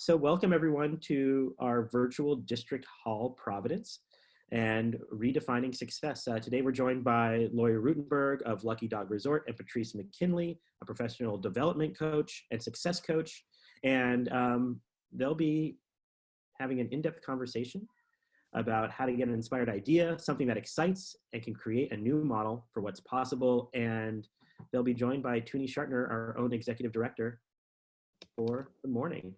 So welcome everyone to our virtual District Hall Providence and Redefining Success. Today we're joined by Laurie Ruttenberg of Lucky Dog Resort and Patrice McKinley, a professional development coach and success coach. And they'll be having an in-depth conversation about how to get an inspired idea, something that excites and can create a new model for what's possible. And they'll be joined by Tuni Schartner, our own executive director, for the morning.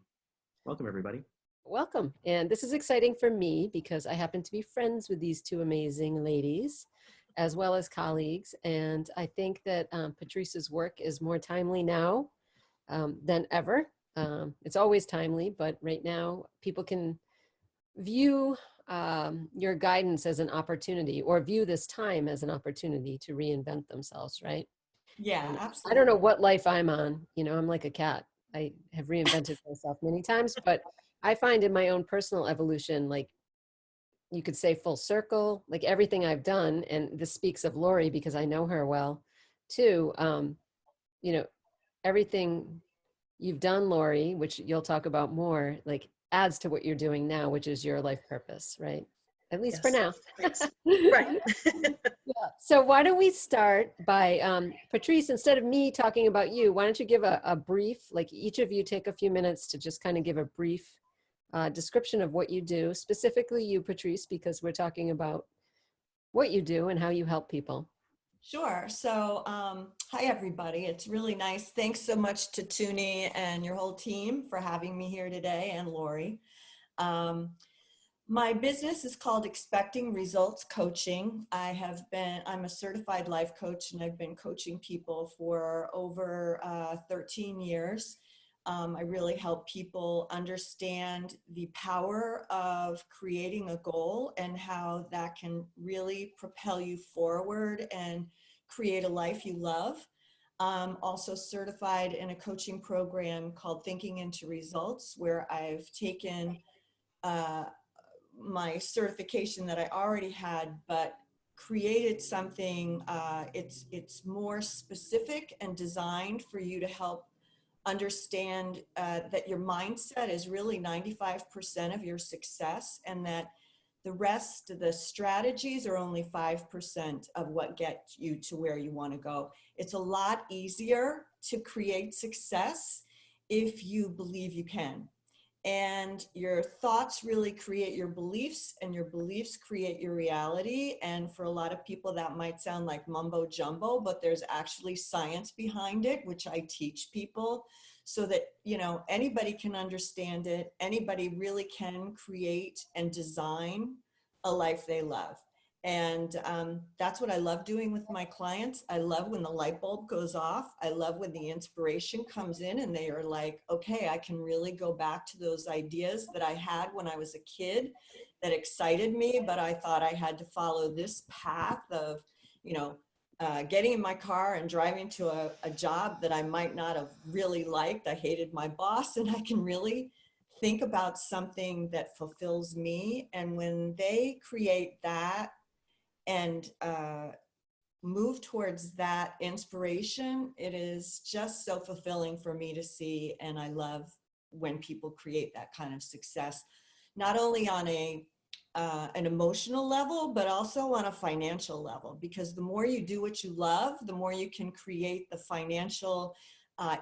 Welcome, everybody. Welcome. And this is exciting for me because I happen to be friends with these two amazing ladies, as well as colleagues. And I think that Patrice's work is more timely now than ever. It's always timely, but right now people can view your guidance as an opportunity, or view this time as an opportunity to reinvent themselves, right? Yeah, And absolutely. I don't know what life I'm on. You know, I'm like a cat. I have reinvented myself many times, but I find in my own personal evolution, like you could say full circle, like everything I've done, and this speaks of Laurie because I know her well too. You know, everything you've done, Laurie, which you'll talk about more, like adds to what you're doing now, which is your life purpose, right? At least for now. Right. Yeah. So why don't we start by, Patrice, instead of me talking about you, why don't you give a brief, like each of you take a few minutes to just kind of give a brief description of what you do, specifically you, Patrice, because we're talking about what you do and how you help people. Sure. So, hi, everybody. It's really nice. Thanks so much to Tuni and your whole team for having me here today, and Laurie. My business is called Expecting Results Coaching. I'm a certified life coach, and I've been coaching people for over 13 years. I really help people understand the power of creating a goal and how that can really propel you forward and create a life you love. I'm also certified in a coaching program called Thinking into Results, where I've taken my certification that I already had, but created something. It's more specific and designed for you to help understand that your mindset is really 95% of your success, and that the rest of the strategies are only 5% of what gets you to where you want to go. It's a lot easier to create success if you believe you can. And your thoughts really create your beliefs, and your beliefs create your reality. And for a lot of people, that might sound like mumbo jumbo, but there's actually science behind it, which I teach people so that, you know, anybody can understand it. Anybody really can create and design a life they love. And that's what I love doing with my clients. I love when the light bulb goes off. I love when the inspiration comes in and they are like, okay, I can really go back to those ideas that I had when I was a kid that excited me, but I thought I had to follow this path of, you know, getting in my car and driving to a job that I might not have really liked. I hated my boss, and I can really think about something that fulfills me. And when they create that and move towards that inspiration, it is just so fulfilling for me to see. And I love when people create that kind of success, not only on an emotional level, but also on a financial level, because the more you do what you love, the more you can create the financial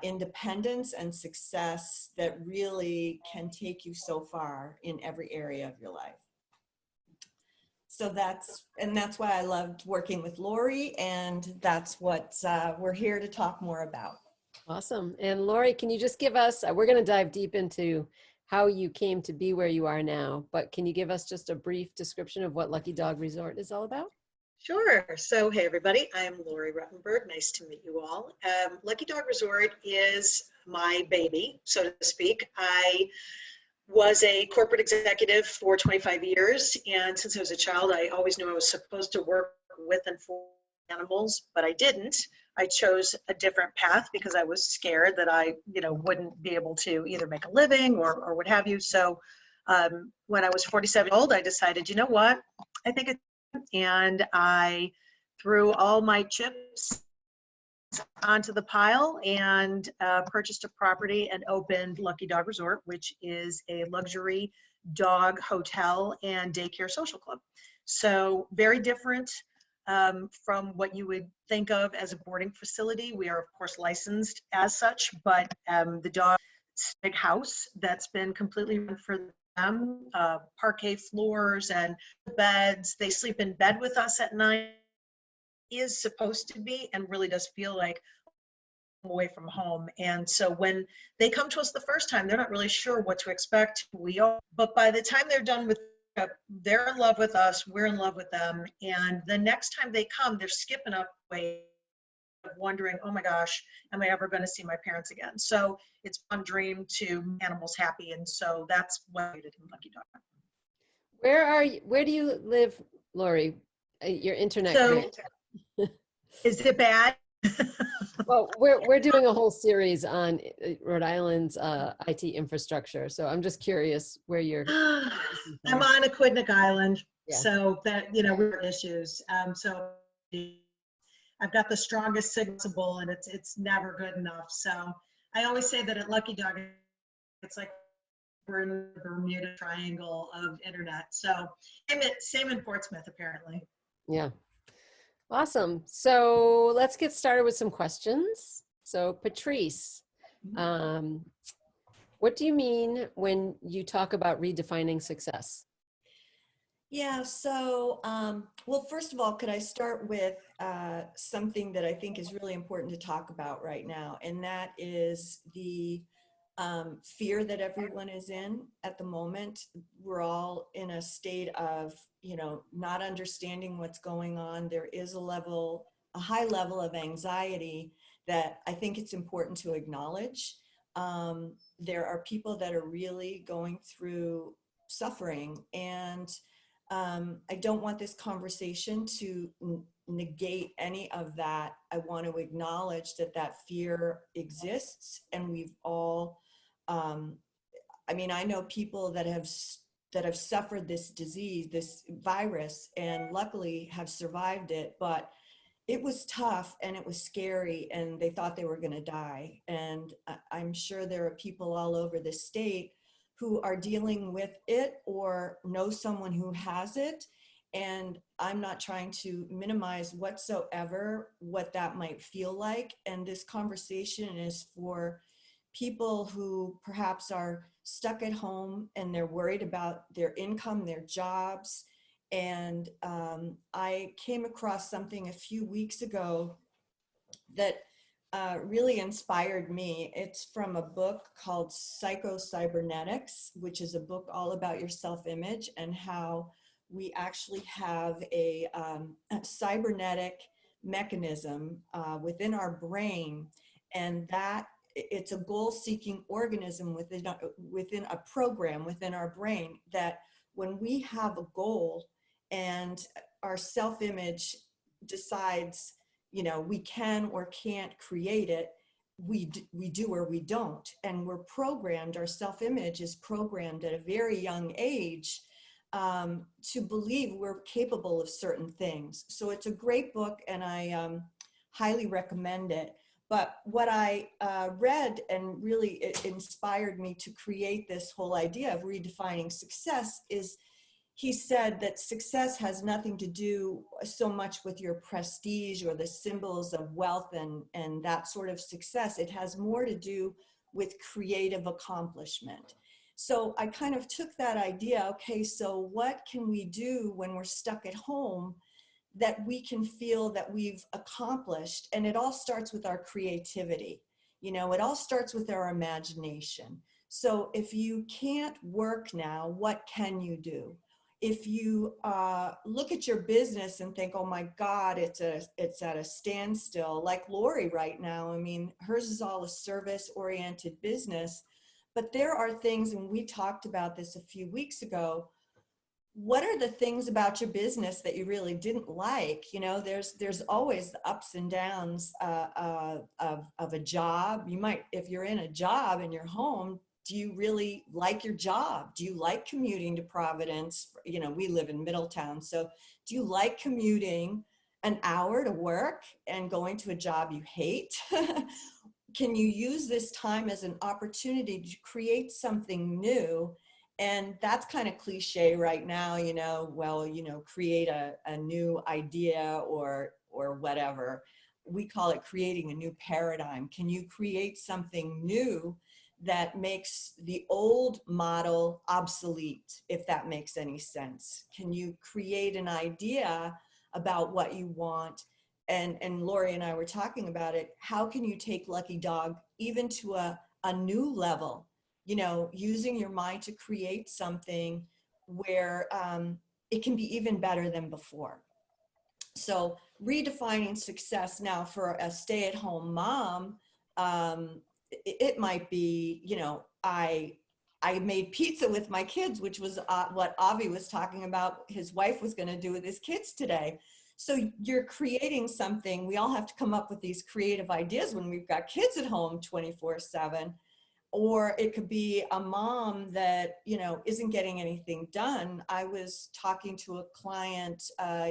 independence and success that really can take you so far in every area of your life. So that's why I loved working with Laurie, and that's what we're here to talk more about. Awesome. And Laurie, can you just give us, we're going to dive deep into how you came to be where you are now, but can you give us just a brief description of what Lucky Dog Resort is all about? Sure. So, hey, everybody, I'm Laurie Ruttenberg. Nice to meet you all. Lucky Dog Resort is my baby, so to speak. I was a corporate executive for 25 years, and since I was a child, I always knew I was supposed to work with and for animals, but I didn't. I chose a different path because I was scared that I, wouldn't be able to either make a living or what have you. So when I was 47 years old, I decided, you know what, I think it's, and I threw all my chips onto the pile and purchased a property and opened Lucky Dog Resort, which is a luxury dog hotel and daycare social club. So very different from what you would think of as a boarding facility. We are, of course, licensed as such, but the dog big house that's been completely run for them, parquet floors and beds. They sleep in bed with us at night. Is supposed to be and really does feel like away from home. And so when they come to us the first time, they're not really sure what to expect. We are, but by the time they're done with, they're in love with us, we're in love with them. And the next time they come, they're skipping up way of wondering, oh my gosh, am I ever going to see my parents again? So it's one dream to animals happy. And so that's what I did in Lucky Dog. Where do you live, Laurie? Your internet. So is it bad? Well, we're doing a whole series on Rhode Island's IT infrastructure, so I'm just curious where you're. I'm on Aquidneck Island, Yeah. so that we're issues. So I've got the strongest signal, and it's never good enough. So I always say that at Lucky Dog, it's like we're in the Bermuda Triangle of internet. So same in Portsmouth, apparently. Yeah. Awesome. So let's get started with some questions. So Patrice, what do you mean when you talk about redefining success? Yeah, so, well, first of all, could I start with something that I think is really important to talk about right now, and that is the fear that everyone is in at the moment. We're all in a state of, not understanding what's going on. There is a high level of anxiety that I think it's important to acknowledge. There are people that are really going through suffering, and I don't want this conversation to negate any of that. I want to acknowledge that fear exists, and we've all, I know people that have suffered this disease, this virus, and luckily have survived it, but it was tough and it was scary, and they thought they were going to die. And I'm sure there are people all over the state who are dealing with it or know someone who has it. And I'm not trying to minimize whatsoever what that might feel like. And this conversation is for people who perhaps are stuck at home and they're worried about their income, their jobs. And I came across something a few weeks ago that really inspired me. It's from a book called Psycho-Cybernetics, which is a book all about your self-image and how we actually have a cybernetic mechanism within our brain, and that it's a goal-seeking organism within a program within our brain, that when we have a goal and our self-image decides, we can or can't create it, we do or we don't. And we're programmed, our self-image is programmed at a very young age to believe we're capable of certain things. So it's a great book, and I highly recommend it. But what I read, and really it inspired me to create this whole idea of redefining success, is he said that success has nothing to do so much with your prestige or the symbols of wealth and that sort of success. It has more to do with creative accomplishment. So I kind of took that idea, okay, so what can we do when we're stuck at home that we can feel that we've accomplished? And it all starts with our creativity. It all starts with our imagination. So if you can't work now, what can you do? If you look at your business and think, oh my God, it's at a standstill, like Laurie right now. Hers is all a service-oriented business, but there are things, and we talked about this a few weeks ago. What are the things about your business that you really didn't like? There's always the ups and downs of a job. You might, if you're in a job in your home, do you really like your job? Do you like commuting to Providence? We live in Middletown. So do you like commuting an hour to work and going to a job you hate? Can you use this time as an opportunity to create something new? And that's kind of cliche right now, create a new idea or whatever. We call it creating a new paradigm. Can you create something new that makes the old model obsolete, if that makes any sense? Can you create an idea about what you want? And Laurie and I were talking about it. How can you take Lucky Dog even to a new level? Using your mind to create something where it can be even better than before. So redefining success now for a stay-at-home mom, it might be, I made pizza with my kids, which was what Avi was talking about his wife was going to do with his kids today. So you're creating something. We all have to come up with these creative ideas when we've got kids at home 24/7. Or it could be a mom that, isn't getting anything done. I was talking to a client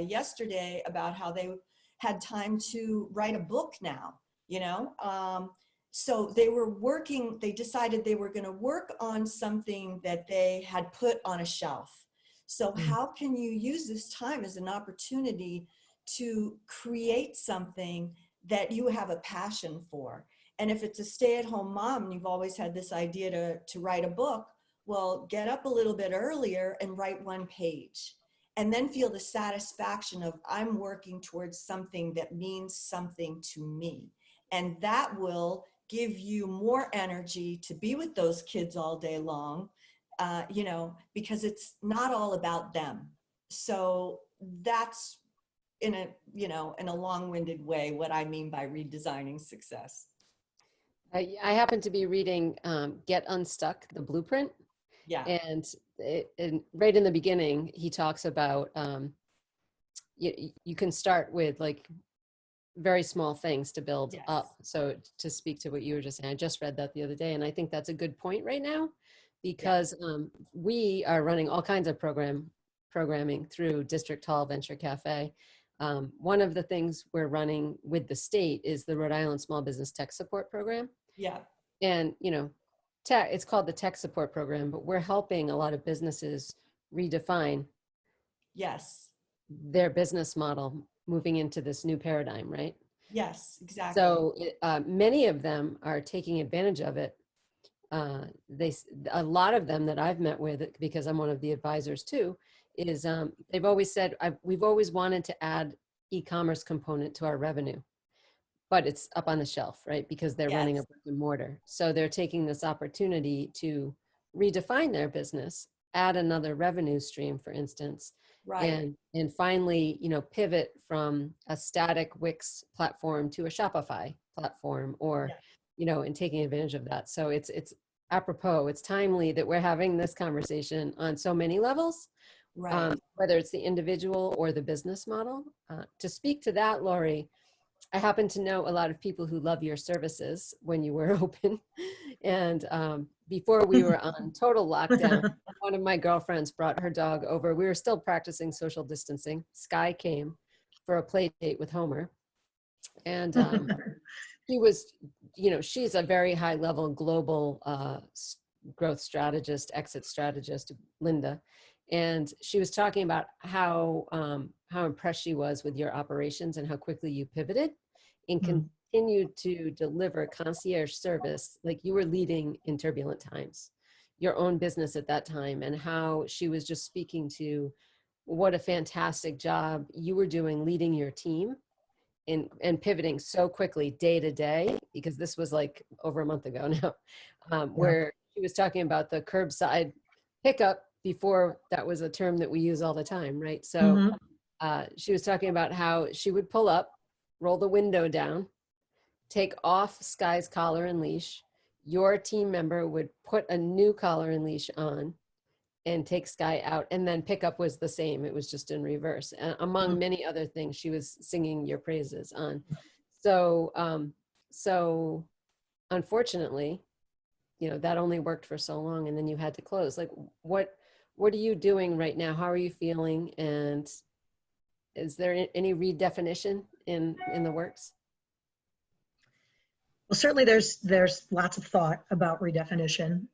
yesterday about how they had time to write a book now, so they decided they were going to work on something that they had put on a shelf. So how can you use this time as an opportunity to create something that you have a passion for? And if it's a stay-at-home mom and you've always had this idea to write a book, well, get up a little bit earlier and write one page. And then feel the satisfaction of, I'm working towards something that means something to me. And that will give you more energy to be with those kids all day long, because it's not all about them. So that's in a long-winded way what I mean by redesigning success. I happen to be reading Get Unstuck, the Blueprint. Yeah. And right in the beginning, he talks about you can start with like very small things to build up. So to speak to what you were just saying, I just read that the other day, and I think that's a good point right now, because we are running all kinds of programming through District Hall Venture Cafe. One of the things we're running with the state is the Rhode Island Small Business Tech Support Program. Yeah. And, it's called the Tech Support Program, but we're helping a lot of businesses redefine their business model moving into this new paradigm, right? Yes, exactly. So many of them are taking advantage of it. A lot of them that I've met with, because I'm one of the advisors too, is they've always said, we've always wanted to add e-commerce component to our revenue, but it's up on the shelf, right? Because they're running a brick and mortar. So they're taking this opportunity to redefine their business, add another revenue stream, for instance, and finally, pivot from a static Wix platform to a Shopify platform, or, and taking advantage of that. So it's apropos, it's timely that we're having this conversation on so many levels. Right. Whether it's the individual or the business model. To speak to that, Laurie, I happen to know a lot of people who love your services when you were open. And before we were on total lockdown, one of my girlfriends brought her dog over. We were still practicing social distancing. Sky came for a play date with Homer. And she was, she's a very high level global growth strategist, exit strategist, Linda. And she was talking about how impressed she was with your operations and how quickly you pivoted and continued to deliver concierge service like you were leading in turbulent times, your own business at that time, and how she was just speaking to what a fantastic job you were doing leading your team and pivoting so quickly day to day, because this was like over a month ago now, where she was talking about the curbside pickup. Before, that was a term that we use all the time, right? So she was talking about how she would pull up, roll the window down, take off Sky's collar and leash. Your team member would put a new collar and leash on and take Sky out, and then pickup was the same. It was just in reverse. Among many other things, she was singing your praises on. So, so unfortunately, that only worked for so long, and then you had to close. Like, what are you doing right now? How are you feeling? And is there any redefinition in the works? Well, certainly there's lots of thought about redefinition.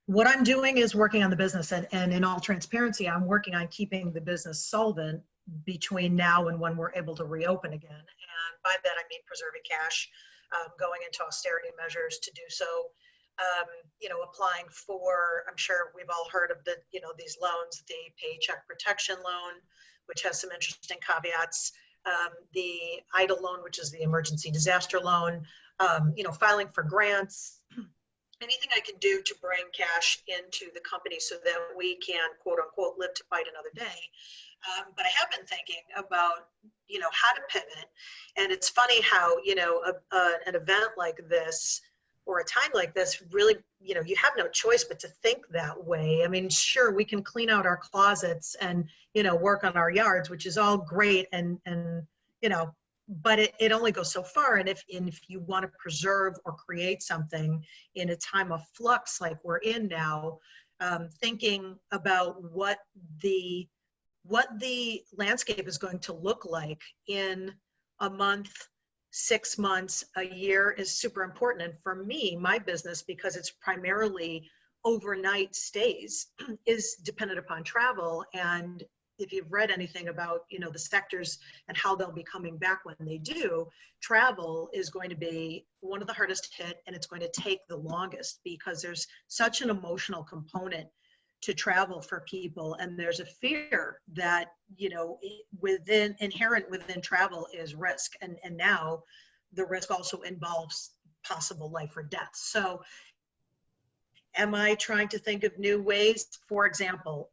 What I'm doing is working on the business, and in all transparency, I'm working on keeping the business solvent between now and when we're able to reopen again. And by that, I mean preserving cash, going into austerity measures to do so. Applying for, I'm sure we've all heard of these loans, the Paycheck Protection Loan, which has some interesting caveats, the EIDL loan, which is the emergency disaster loan, filing for grants, anything I can do to bring cash into the company so that we can, quote unquote, live to fight another day. But I have been thinking about, how to pivot. And it's funny how, an event like this or a time like this really, you have no choice but to think that way. I mean, sure, we can clean out our closets and, work on our yards, which is all great. And but it only goes so far. And if you want to preserve or create something in a time of flux like we're in now, thinking about what the landscape is going to look like in a month, 6 months, a year is super important. And for me, my business, because it's primarily overnight stays, is dependent upon travel. And if you've read anything about, the sectors and how they'll be coming back when they do, travel is going to be one of the hardest hit, and it's going to take the longest because there's such an emotional component to travel for people. And there's a fear that, inherent within travel is risk. And now the risk also involves possible life or death. So am I trying to think of new ways? For example,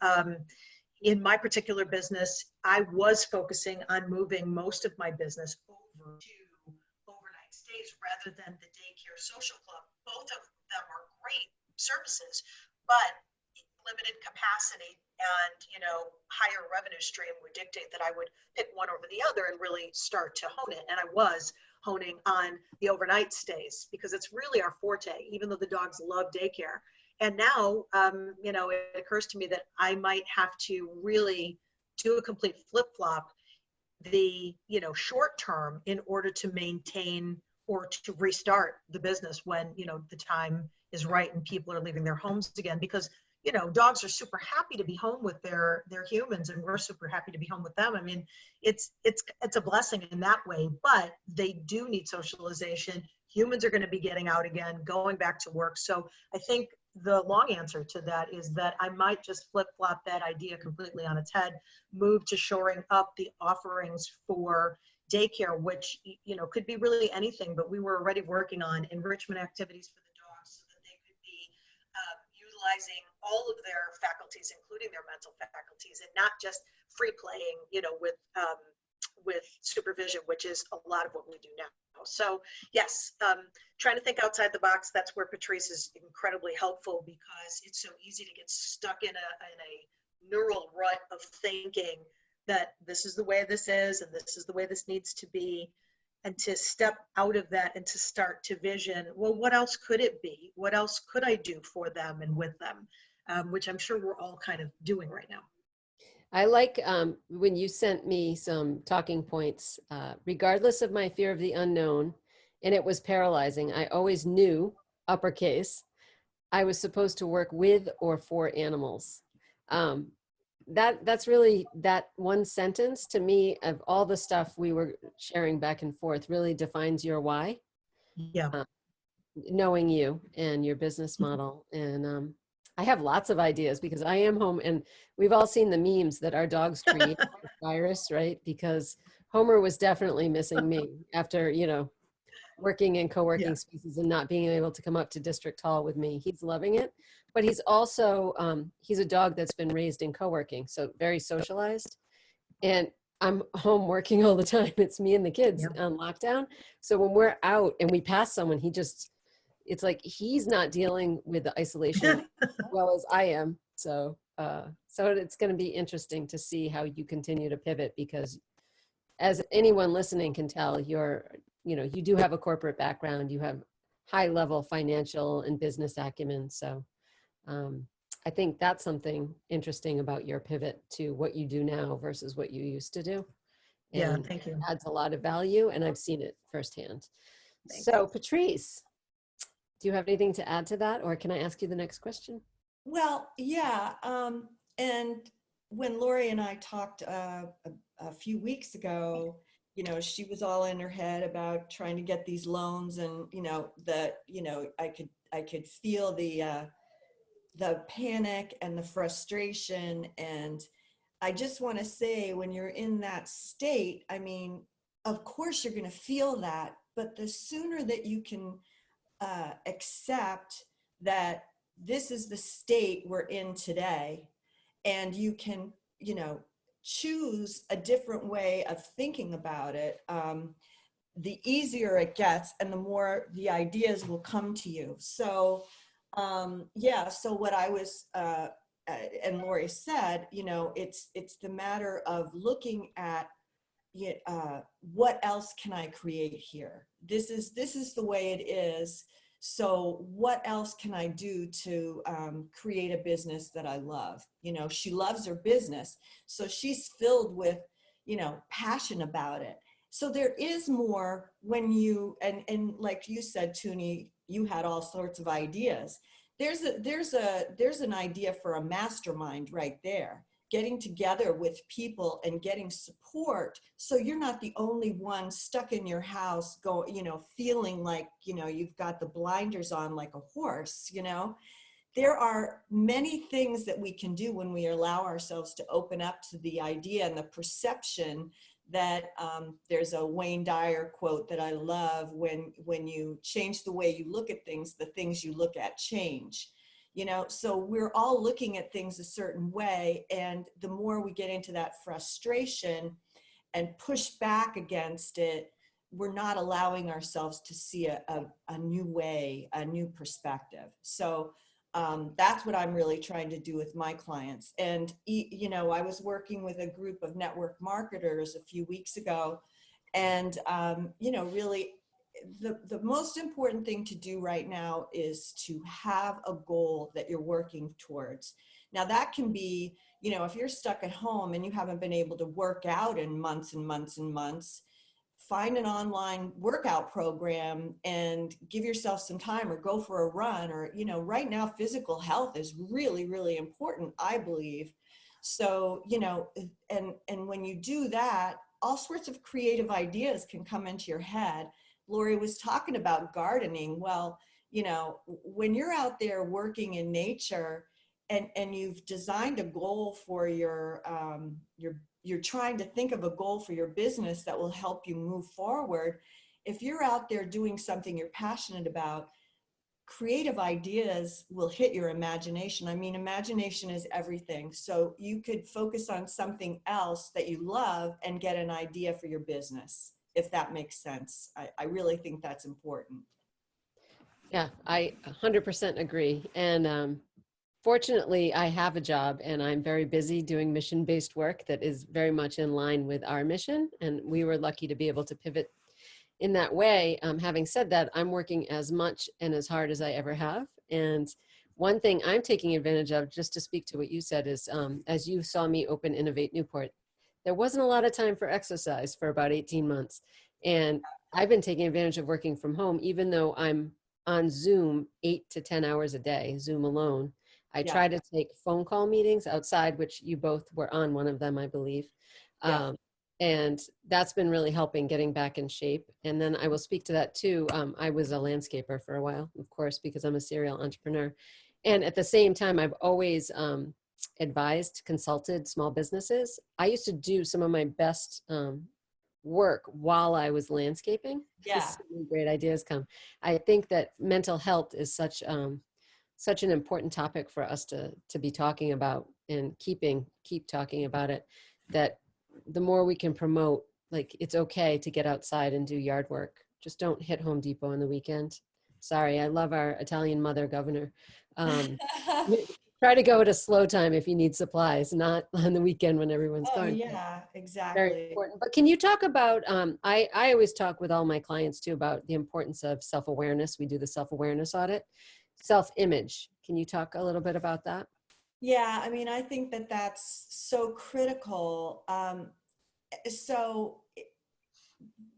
in my particular business, I was focusing on moving most of my business over to overnight stays rather than the daycare social club. Both of them are great services, but limited capacity and higher revenue stream would dictate that I would pick one over the other and really start to hone it. And I was honing on the overnight stays because it's really our forte, even though the dogs love daycare. And now, it occurs to me that I might have to really do a complete flip-flop the, short term in order to maintain or to restart the business when, the time is right and people are leaving their homes again. Because, dogs are super happy to be home with their humans, and we're super happy to be home with them. I mean, it's a blessing in that way, but they do need socialization. Humans are going to be getting out again, going back to work. So I think the long answer to that is that I might just flip-flop that idea completely on its head, move to shoring up the offerings for daycare, which, could be really anything, but we were already working on enrichment activities for the dogs so that they could be utilizing all of their faculties, including their mental faculties, and not just free playing, with supervision, which is a lot of what we do now. So yes, trying to think outside the box. That's where Patrice is incredibly helpful, because it's so easy to get stuck in a neural rut of thinking that this is the way this is, and this is the way this needs to be, and to step out of that and to start to vision, well, what else could it be? What else could I do for them and with them? Which I'm sure we're all kind of doing right now. I like when you sent me some talking points, regardless of my fear of the unknown, and it was paralyzing. I always knew, uppercase, I was supposed to work with or for animals. That's really, that one sentence to me, of all the stuff we were sharing back and forth, really defines your why. Yeah. Knowing you and your business model. And I have lots of ideas because I am home, and we've all seen the memes that our dogs create the virus, right? Because Homer was definitely missing me after, working in co-working spaces and not being able to come up to District Hall with me. He's loving it, but he's also, he's a dog that's been raised in co-working, so very socialized. And I'm home working all the time. It's me and the kids on lockdown. So when we're out and we pass someone, it's like he's not dealing with the isolation as well as I am. So it's going to be interesting to see how you continue to pivot, because as anyone listening can tell, you do have a corporate background, you have high level financial and business acumen. So I think that's something interesting about your pivot to what you do now versus what you used to do. Yeah, And thank you. adds a lot of value, and I've seen it firsthand. Thank So, Patrice, do you have anything to add to that, or can I ask you the next question? Well, yeah. And when Laurie and I talked a few weeks ago, she was all in her head about trying to get these loans, and I could feel the panic and the frustration. And I just want to say, when you're in that state, I mean, of course you're going to feel that, but the sooner that you can accept that this is the state we're in today, and you can, choose a different way of thinking about it, the easier it gets and the more the ideas will come to you. So, yeah, so what I was, and Laurie said, it's the matter of looking at what else can I create here? This is the way it is. So what else can I do to create a business that I love? She loves her business, so she's filled with, passion about it. So there is more when you, and like you said, Tuni, you had all sorts of ideas. There's an idea for a mastermind right there, getting together with people and getting support, so you're not the only one stuck in your house feeling like you've got the blinders on like a horse. There are many things that we can do when we allow ourselves to open up to the idea and the perception that there's a Wayne Dyer quote that I love: when you change the way you look at things, the things you look at change. So we're all looking at things a certain way, and the more we get into that frustration and push back against it, we're not allowing ourselves to see a new way, a new perspective. So that's what I'm really trying to do with my clients. And, I was working with a group of network marketers a few weeks ago, and, really, the most important thing to do right now is to have a goal that you're working towards. Now that can be, if you're stuck at home and you haven't been able to work out in months and months and months, find an online workout program and give yourself some time, or go for a run, or, right now physical health is really, really important, I believe. So, and when you do that, all sorts of creative ideas can come into your head. Laurie was talking about gardening. Well, when you're out there working in nature, and you've designed a goal for you're trying to think of a goal for your business that will help you move forward. If you're out there doing something you're passionate about, creative ideas will hit your imagination. I mean, imagination is everything. So you could focus on something else that you love and get an idea for your business, if that makes sense. I really think that's important. Yeah, I 100% agree. And fortunately, I have a job and I'm very busy doing mission-based work that is very much in line with our mission. And we were lucky to be able to pivot in that way. Having said that, I'm working as much and as hard as I ever have. And one thing I'm taking advantage of, just to speak to what you said, is as you saw me open Innovate Newport, there wasn't a lot of time for exercise for about 18 months. And I've been taking advantage of working from home, even though I'm on Zoom 8 to 10 hours a day, Zoom alone. I Yeah. try to take phone call meetings outside, which you both were on one of them, I believe. Yeah. And that's been really helping getting back in shape. And then I will speak to that too. I was a landscaper for a while, of course, because I'm a serial entrepreneur. And at the same time, I've always advised, consulted small businesses. I used to do some of my best work while I was landscaping. Yeah. So many great ideas come. I think that mental health is such an important topic for us to be talking about, and keep talking about it, that the more we can promote, like, it's okay to get outside and do yard work. Just don't hit Home Depot on the weekend. Sorry, I love our Italian mother governor. Try to go at a slow time if you need supplies, not on the weekend when everyone's Oh, going. yeah, Very exactly. important. But can you talk about, I always talk with all my clients too about the importance of self-awareness. We do the self-awareness audit. Self-image. Can you talk a little bit about that? Yeah, I mean, I think that that's so critical. So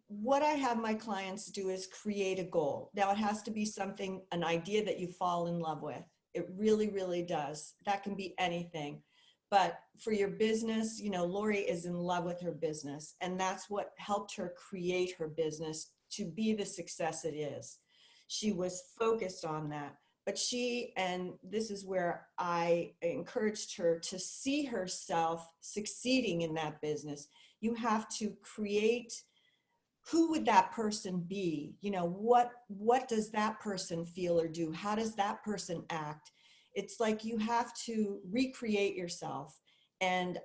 what I have my clients do is create a goal. Now it has to be something, an idea that you fall in love with. It really, really does. That can be anything. But for your business, you know, Laurie is in love with her business, and that's what helped her create her business to be the success it is. She was focused on that. But she, and this is where I encouraged her to see herself succeeding in that business. You have to create, who would that person be? You know, what does that person feel or do? How does that person act? It's like you have to recreate yourself and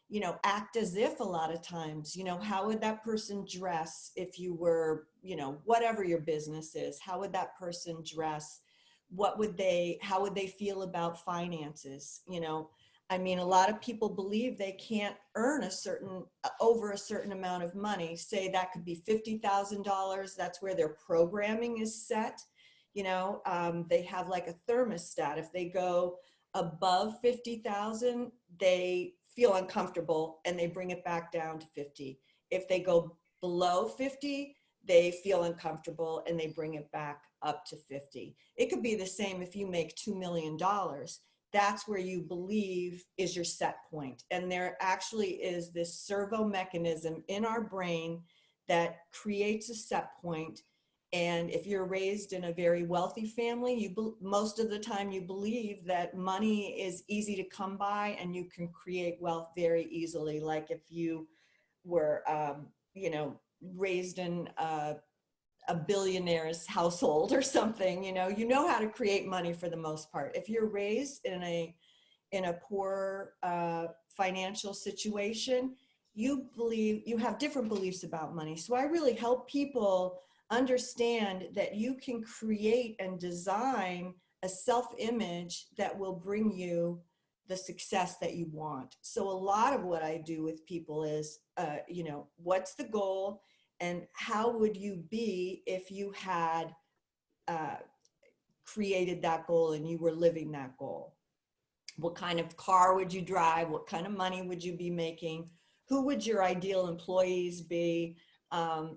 you know, act as if. A lot of times, you know, how would that person dress if you were, you know, whatever your business is, how would that person dress? What would they, how would they feel about finances? You know, I mean, a lot of people believe they can't earn a certain, over a certain amount of money. Say that could be $50,000. That's where their programming is set. You know, they have like a thermostat. If they go above 50,000, they feel uncomfortable and they bring it back down to 50. If they go below 50, they feel uncomfortable and they bring it back up to 50. It could be the same if you make $2 million. That's where you believe is your set point. And there actually is this servo mechanism in our brain that creates a set point. And if you're raised in a very wealthy family, most of the time you believe that money is easy to come by and you can create wealth very easily. Like if you were, you know, raised in a billionaire's household or something, you know how to create money for the most part. If you're raised in a poor financial situation, you believe, you have different beliefs about money. So I really help people understand that you can create and design a self-image that will bring you the success that you want. So a lot of what I do with people is, you know, what's the goal? And how would you be if you had created that goal and you were living that goal? What kind of car would you drive? What kind of money would you be making? Who would your ideal employees be?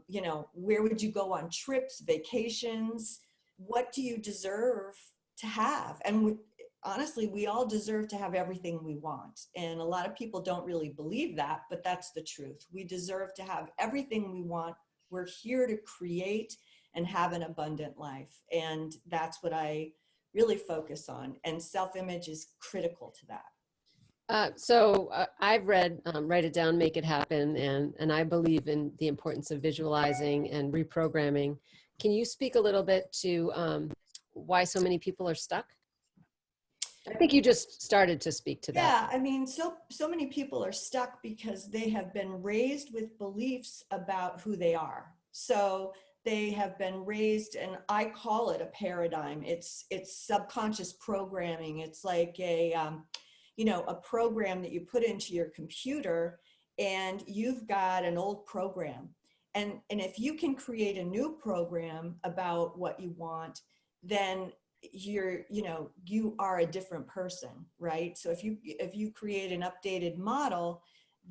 You know, where would you go on trips, vacations? What do you deserve to have? And honestly, we all deserve to have everything we want. And a lot of people don't really believe that, but that's the truth. We deserve to have everything we want. We're here to create and have an abundant life. And that's what I really focus on. And self-image is critical to that. I've read Write It Down, Make It Happen, and I believe in the importance of visualizing and reprogramming. Can you speak a little bit to why so many people are stuck? I think you just started to speak to that. Yeah, I mean, so many people are stuck because they have been raised with beliefs about who they are. So they have been raised, and I call it a paradigm. It's subconscious programming. It's like a you know, a program that you put into your computer, and you've got an old program. And if you can create a new program about what you want, then you know, you are a different person, right? So if you create an updated model,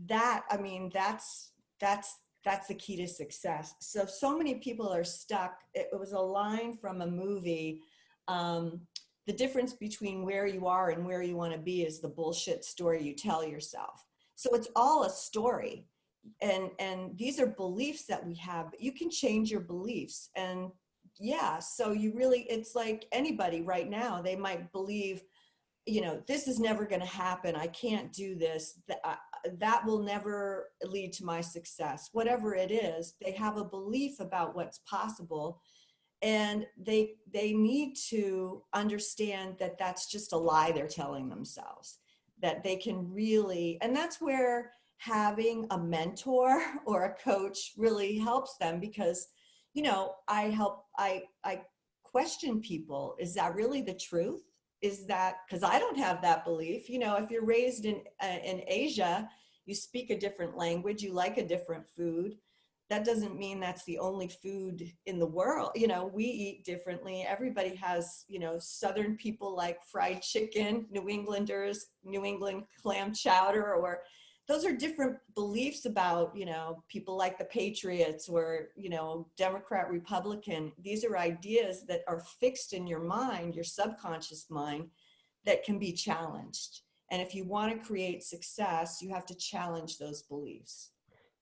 that, I mean, that's the key to success. So many people are stuck. It was a line from a movie. The difference between where you are and where you want to be is the bullshit story you tell yourself. So it's all a story. And these are beliefs that we have, but you can change your beliefs. And yeah, so you really, it's like anybody right now, they might believe, you know, this is never going to happen. I can't do this. That will never lead to my success. Whatever it is, they have a belief about what's possible. And they need to understand that that's just a lie they're telling themselves, that they can really, and that's where having a mentor or a coach really helps them, because, you know, I question people. Is that really the truth? Is that, because I don't have that belief. You know, if you're raised in Asia, you speak a different language, you like a different food. that doesn't mean that's the only food in the world. You know, we eat differently. Everybody has, you know, Southern people like fried chicken, New Englanders, New England clam chowder, or those are different beliefs about, you know, people like the Patriots or, you know, Democrat, Republican. These are ideas that are fixed in your mind, your subconscious mind, that can be challenged. And if you want to create success, you have to challenge those beliefs.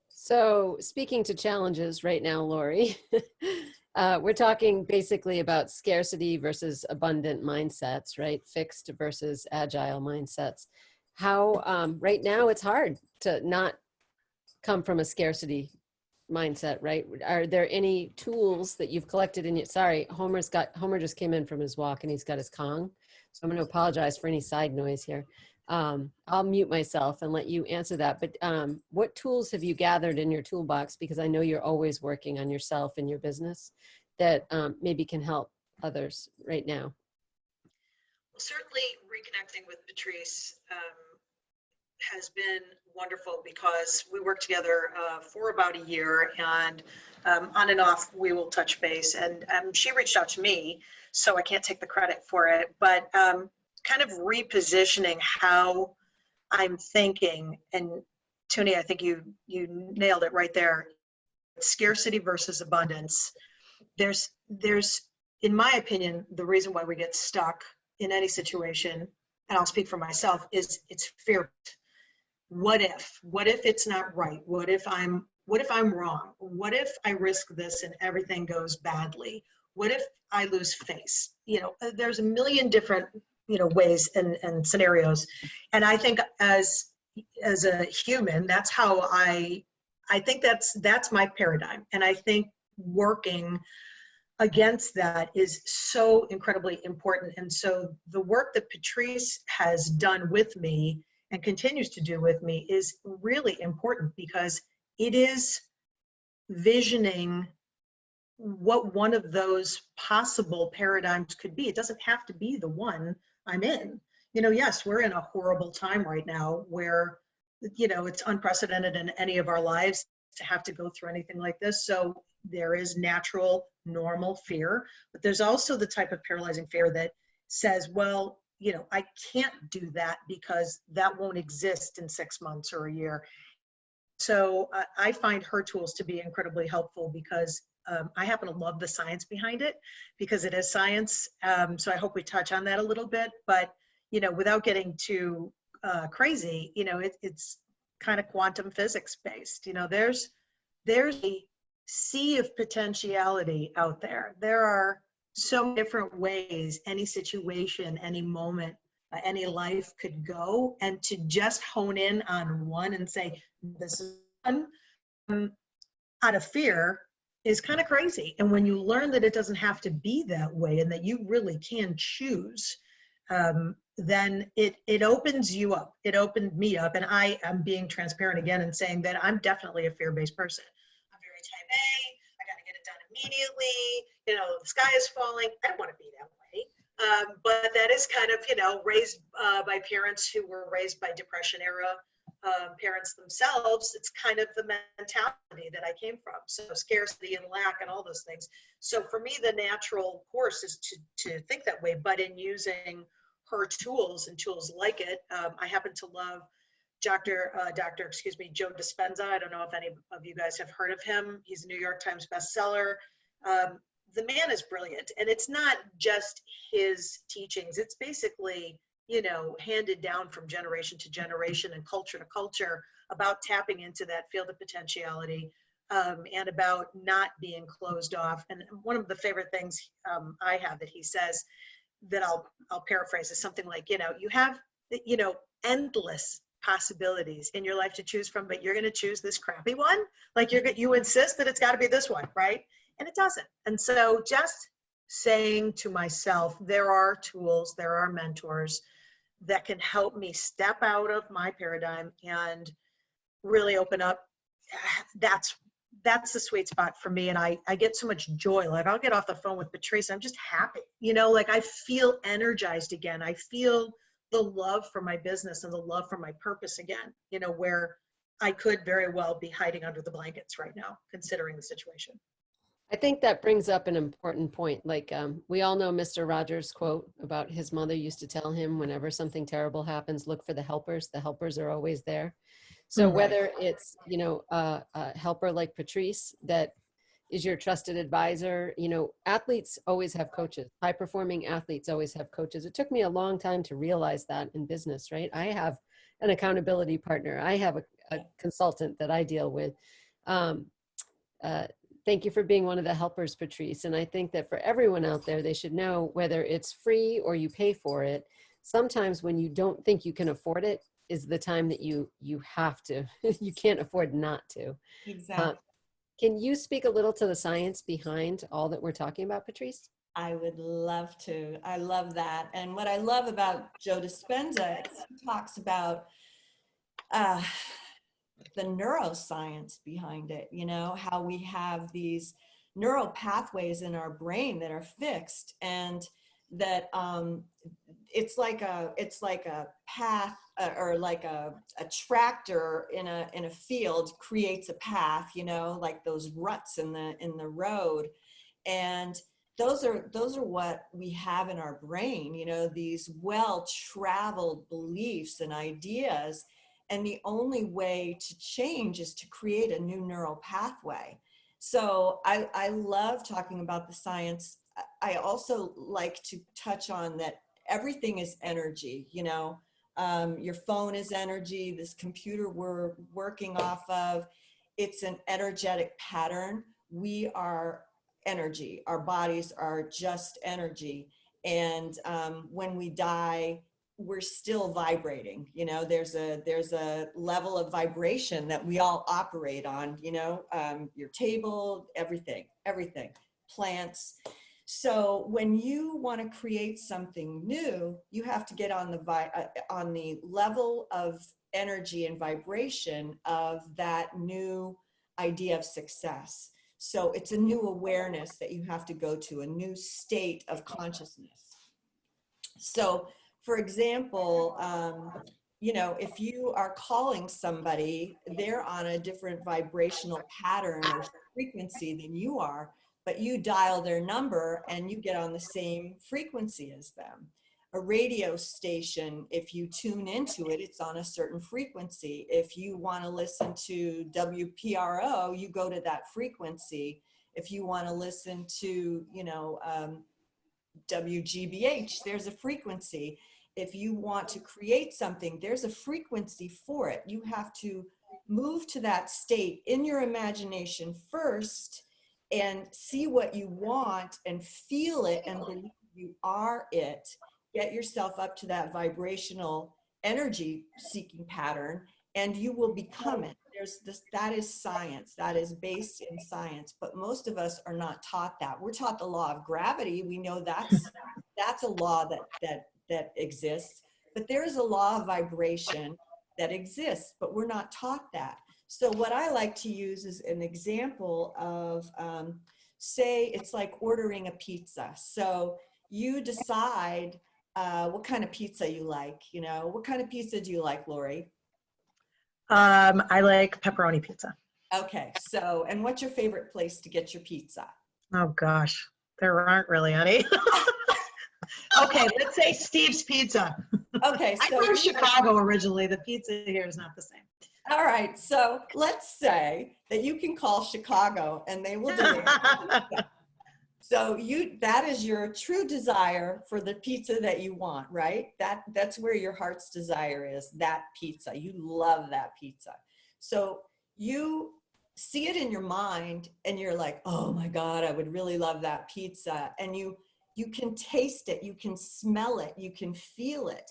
So speaking to challenges right now, Laurie, we're talking basically about scarcity versus abundant mindsets, right? Fixed versus agile mindsets. How right now it's hard to not come from a scarcity mindset, right? Are there any tools that you've collected in your, sorry, Homer just came in from his walk and he's got his Kong. So I'm going to apologize for any side noise here. I'll mute myself and let you answer that. But what tools have you gathered in your toolbox? Because I know you're always working on yourself and your business that maybe can help others right now. Well, certainly reconnecting with Patrice has been wonderful because we worked together for about a year, and on and off we will touch base. And she reached out to me, so I can't take the credit for it, but kind of repositioning how I'm thinking. And Tuni, I think you nailed it right there. Scarcity versus abundance. There's, in my opinion, the reason why we get stuck in any situation, and I'll speak for myself, is it's fear. What if it's not right? What if I'm wrong? What if I risk this and everything goes badly? What if I lose face? You know, there's a million different, you know, ways and scenarios. And I think as a human, that's how I think that's my paradigm. And I think working against that is so incredibly important. And so the work that Patrice has done with me and continues to do with me is really important, because it is visioning what one of those possible paradigms could be. It doesn't have to be the one I'm in. You know, yes, we're in a horrible time right now where, you know, it's unprecedented in any of our lives to have to go through anything like this. So there is natural, normal fear, but there's also the type of paralyzing fear that says, well, you know, I can't do that because that won't exist in 6 months or a year. So I find her tools to be incredibly helpful, because I happen to love the science behind it, because it is science. So I hope we touch on that a little bit, but, you know, without getting too crazy, you know, it's kind of quantum physics based. You know, there's a sea of potentiality out there. There are so many different ways any situation, any moment, any life could go, and to just hone in on one and say, this is one, out of fear, is kind of crazy. And when you learn that it doesn't have to be that way and that you really can choose, then it opens you up. It opened me up. And I am being transparent again and saying that I'm definitely a fear-based person. I'm very type A. I got to get it done immediately. You know, the sky is falling. I don't want to be that way. But that is kind of, you know, raised by parents who were raised by Depression era parents themselves. It's kind of the mentality that I came from. So scarcity and lack and all those things. So for me, the natural course is to think that way, but in using her tools and tools like it. I happen to love Joe Dispenza. I don't know if any of you guys have heard of him. He's a New York Times bestseller. The man is brilliant, and it's not just his teachings. It's basically, you know, handed down from generation to generation and culture to culture about tapping into that field of potentiality, and about not being closed off. And one of the favorite things I have that he says, that I'll paraphrase, is something like, you know, you have, you know, endless possibilities in your life to choose from, but you're going to choose this crappy one. Like you insist that it's got to be this one, right? And it doesn't. And so just saying to myself, there are tools, there are mentors that can help me step out of my paradigm and really open up. That's the sweet spot for me. And I get so much joy. Like I'll get off the phone with Patrice, I'm just happy, you know, like I feel energized again. I feel the love for my business and the love for my purpose again, you know, where I could very well be hiding under the blankets right now, considering the situation. I think that brings up an important point. Like, we all know Mr. Rogers' quote about his mother used to tell him, whenever something terrible happens, look for the helpers. The helpers are always there. So whether it's, you know, a helper like Patrice that is your trusted advisor, you know, athletes always have coaches. High performing athletes always have coaches. It took me a long time to realize that in business, right? I have an accountability partner. I have a consultant that I deal with. Thank you for being one of the helpers, Patrice. And I think that for everyone out there, they should know, whether it's free or you pay for it, sometimes when you don't think you can afford it is the time that you have to. You can't afford not to. Exactly. Can you speak a little to the science behind all that we're talking about, Patrice? I would love to. I love that. And what I love about Joe Dispenza is he talks about the neuroscience behind it, you know, how we have these neural pathways in our brain that are fixed, and that it's like a path, or like a tractor in a field creates a path, you know, like those ruts in the road. And those are what we have in our brain, you know, these well-traveled beliefs and ideas. And the only way to change is to create a new neural pathway. So I love talking about the science. I also like to touch on that everything is energy, you know. Your phone is energy, this computer we're working off of, it's an energetic pattern. We are energy. Our bodies are just energy. And when we die, we're still vibrating. You know, there's a level of vibration that we all operate on, you know, your table, everything, plants. So when you want to create something new, you have to get on the level of energy and vibration of that new idea of success. So it's a new awareness that you have to go to, a new state of consciousness. So, for example, you know, if you are calling somebody, they're on a different vibrational pattern or frequency than you are, but you dial their number and you get on the same frequency as them. A radio station, if you tune into it, it's on a certain frequency. If you want to listen to WPRO, you go to that frequency. If you want to listen to, you know, WGBH, there's a frequency. If you want to create something, there's a frequency for it. You have to move to that state in your imagination first and see what you want and feel it and believe you are it. Get yourself up to that vibrational energy seeking pattern and you will become it. That is science. That is based in science, but most of us are not taught that. We're taught the law of gravity. We know that's a law that exists, but there is a law of vibration that exists, but we're not taught that. So what I like to use is an example of, say it's like ordering a pizza. So you decide what kind of pizza you like, you know, what kind of pizza do you like, Laurie? I like pepperoni pizza. Okay, so, and what's your favorite place to get your pizza? Oh gosh, there aren't really any. Okay, let's say Steve's Pizza. Okay, so I'm from Chicago originally. The pizza here is not the same. All right, so let's say that you can call Chicago and they will deliver pizza. So that is your true desire for the pizza that you want, right? That's where your heart's desire is, that pizza. You love that pizza. So you see it in your mind and you're like, oh my God, I would really love that pizza. And you can taste it, you can smell it, you can feel it.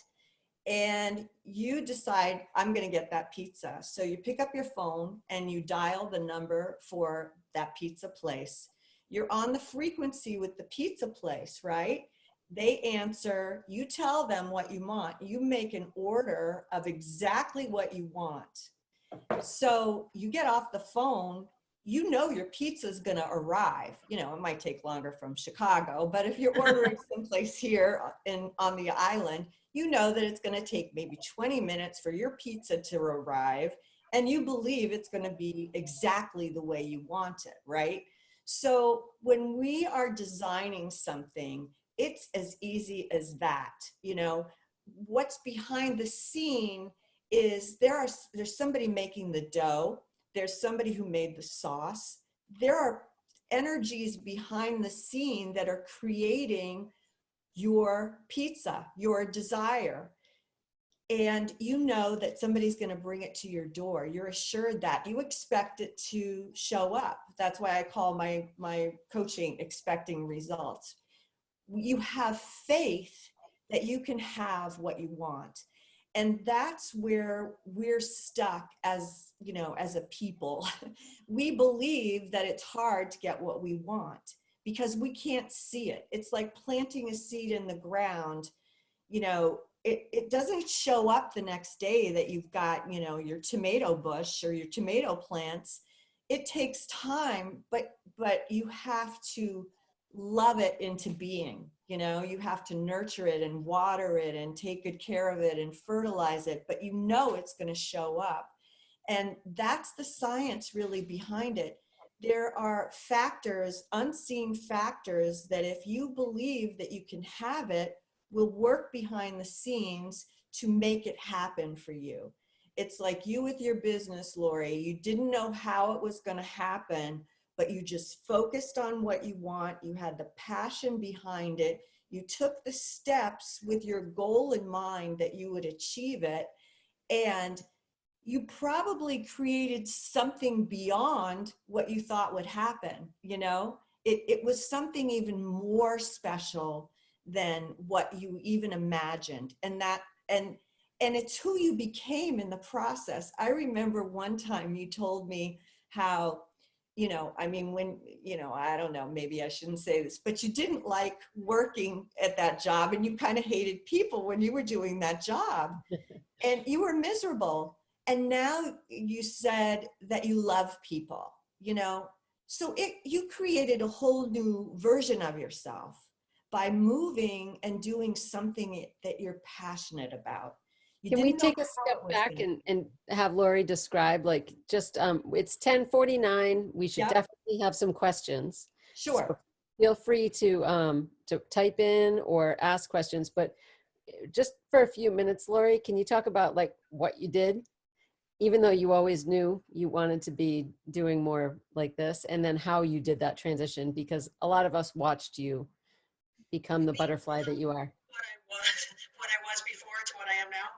And you decide, I'm going to get that pizza. So you pick up your phone and you dial the number for that pizza place. You're on the frequency with the pizza place, right? They answer, you tell them what you want. You make an order of exactly what you want. So you get off the phone, you know your pizza is going to arrive. You know, it might take longer from Chicago, but if you're ordering someplace here on the island, you know that it's going to take maybe 20 minutes for your pizza to arrive. and you believe it's going to be exactly the way you want it, right? So when we are designing something, it's as easy as that. You know, what's behind the scene is there's somebody making the dough, there's somebody who made the sauce, there are energies behind the scene that are creating your pizza, your desire. And you know that somebody's going to bring it to your door. You're assured that. You expect it to show up. That's why I call my coaching expecting results. You have faith that you can have what you want. And that's where we're stuck as, you know, as a people. We believe that it's hard to get what we want because we can't see it. It's like planting a seed in the ground. You know, it doesn't show up the next day that you've got, you know, your tomato bush or your tomato plants. It takes time, but you have to love it into being. You know, you have to nurture it and water it and take good care of it and fertilize it, but you know it's going to show up. And that's the science really behind it. There are factors, unseen factors, that if you believe that you can have it, will work behind the scenes to make it happen for you. It's like you with your business, Laurie. You didn't know how it was going to happen, but you just focused on what you want. You had the passion behind it. You took the steps with your goal in mind that you would achieve it. And you probably created something beyond what you thought would happen. You know, it was something even more special than what you even imagined. And it's who you became in the process. I remember one time you told me how, you know, I mean, when, you know, I don't know, maybe I shouldn't say this, but you didn't like working at that job and you kind of hated people when you were doing that job and you were miserable. And now you said that you love people, you know, so you created a whole new version of yourself by moving and doing something that you're passionate about. Can we take a step back and have Laurie describe, like, just, it's 10:49. We should definitely have some questions. Sure. So feel free to type in or ask questions, but just for a few minutes, Laurie, can you talk about like what you did, even though you always knew you wanted to be doing more like this, and then how you did that transition? Because a lot of us watched you become the butterfly that you are. What I was before to what I am now.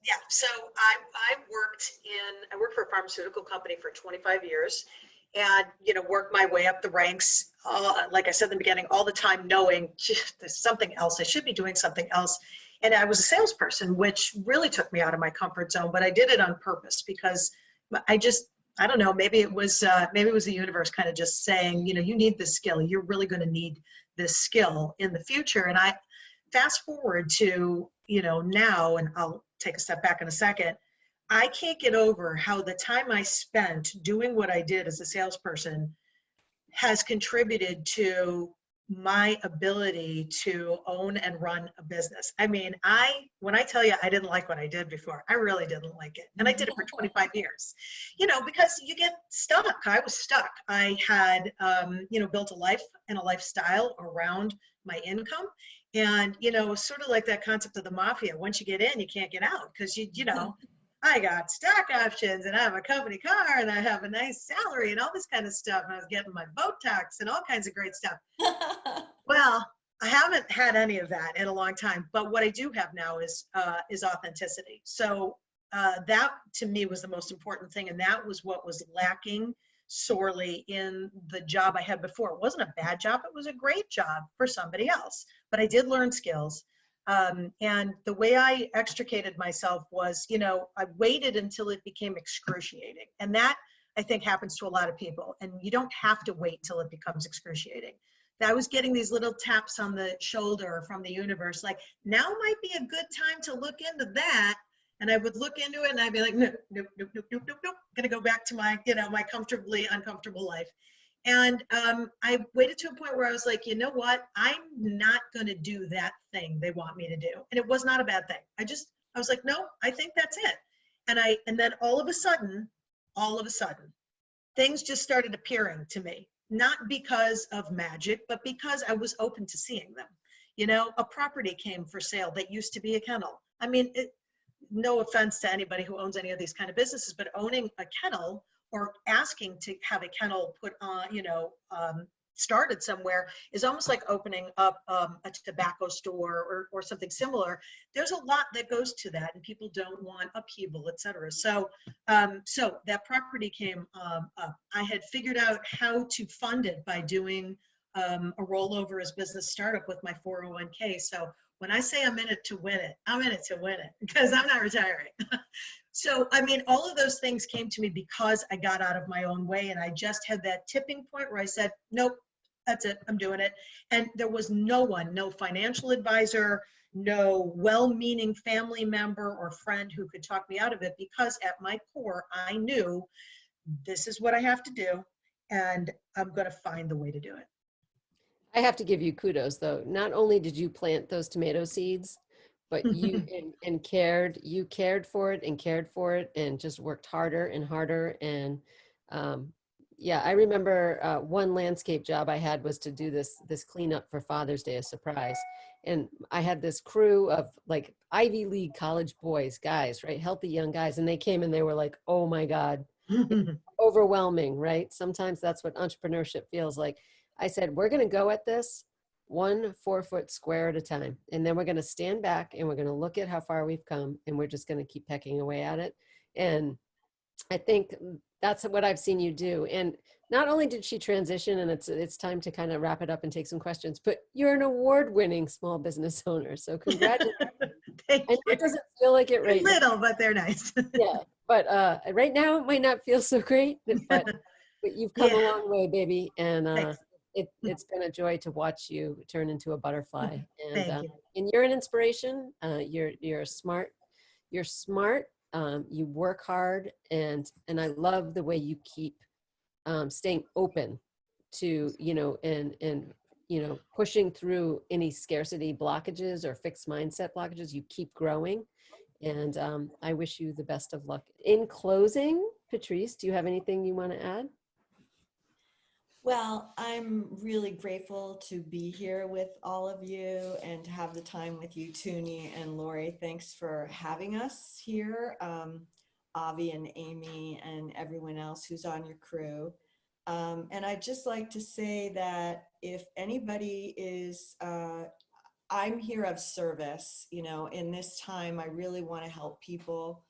Yeah, so I worked for a pharmaceutical company for 25 years and, you know, worked my way up the ranks. Like I said in the beginning, all the time knowing there's something else. I should be doing something else. And I was a salesperson, which really took me out of my comfort zone, but I did it on purpose because I don't know, maybe it was the universe kind of just saying, you know, you need this skill. You're really going to need this skill in the future. And I fast forward to, you know, now, and I'll take a step back in a second. I can't get over how the time I spent doing what I did as a salesperson has contributed to my ability to own and run a business. I mean, when I tell you I didn't like what I did before, I really didn't like it. And I did it for 25 years, you know, because you get stuck. I was stuck. I had, you know, built a life and a lifestyle around my income. And, you know, sort of like that concept of the mafia. Once you get in, you can't get out because you know, I got stock options and I have a company car and I have a nice salary and all this kind of stuff. And I was getting my Botox and all kinds of great stuff. Well, I haven't had any of that in a long time, but what I do have now is authenticity. So that to me was the most important thing. And that was what was lacking sorely in the job I had before. It wasn't a bad job. It was a great job for somebody else, but I did learn skills. And the way I extricated myself was, you know, I waited until it became excruciating. And that I think happens to a lot of people. And you don't have to wait till it becomes excruciating. I was getting these little taps on the shoulder from the universe, like, now might be a good time to look into that. And I would look into it and I'd be like, nope. I'm gonna go back to my, you know, my comfortably uncomfortable life. And I waited to a point where I was like, you know what? I'm not going to do that thing they want me to do. And it was not a bad thing. I was like, no, I think that's it. And then all of a sudden, things just started appearing to me, not because of magic, but because I was open to seeing them. You know, a property came for sale that used to be a kennel. I mean, no offense to anybody who owns any of these kind of businesses, but owning a kennel or asking to have a kennel put on, started somewhere is almost like opening up a tobacco store or something similar. There's a lot that goes to that, and people don't want upheaval, et cetera. So that property came up. I had figured out how to fund it by doing a rollover as business startup with my 401k. So when I say I'm in it to win it, I'm in it to win it because I'm not retiring. So, I mean, all of those things came to me because I got out of my own way, and I just had that tipping point where I said, nope, that's it, I'm doing it. And there was no financial advisor, no well-meaning family member or friend who could talk me out of it, because at my core, I knew this is what I have to do, and I'm going to find the way to do it. I have to give you kudos, though. Not only did you plant those tomato seeds, but you you cared for it and just worked harder and harder. And yeah, I remember one landscape job I had was to do this cleanup for Father's Day, a surprise. And I had this crew of like Ivy League college boys, guys, right? Healthy young guys. And they came and they were like, oh my God, overwhelming, right? Sometimes that's what entrepreneurship feels like. I said, we're going to go at this 1 4-foot square at a time. And then we're going to stand back and we're going to look at how far we've come, and we're just going to keep pecking away at it. And I think that's what I've seen you do. And not only did she transition, and it's time to kind of wrap it up and take some questions, but you're an award-winning small business owner. So congratulations. Thank you. It doesn't feel like it right now. Little, but they're nice. Yeah. But right now it might not feel so great, but you've come a long way, baby. And it's been a joy to watch you turn into a butterfly. And Thank you. And you're an inspiration. You're smart. You're smart. You work hard, and I love the way you keep staying open to and pushing through any scarcity blockages or fixed mindset blockages. You keep growing, and I wish you the best of luck. In closing, Patrice, do you have anything you want to add? Well, I'm really grateful to be here with all of you and to have the time with you, Tuni and Laurie. Thanks for having us here, Avi and Amy and everyone else who's on your crew. And I'd just like to say that if anybody is, I'm here of service, in this time, I really want to help people.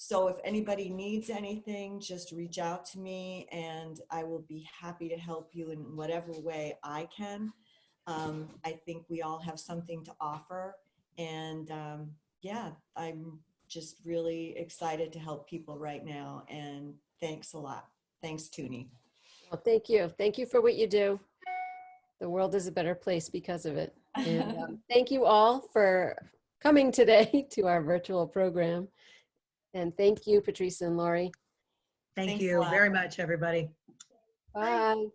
So if anybody needs anything, just reach out to me and I will be happy to help you in whatever way I can. I think we all have something to offer. And yeah, I'm just really excited to help people right now. And thanks a lot. Thanks, Tuni. Well, thank you. Thank you for what you do. The world is a better place because of it. And thank you all for coming today to our virtual program. And thank you, Patrice and Laurie. Thank you very much, everybody. Bye.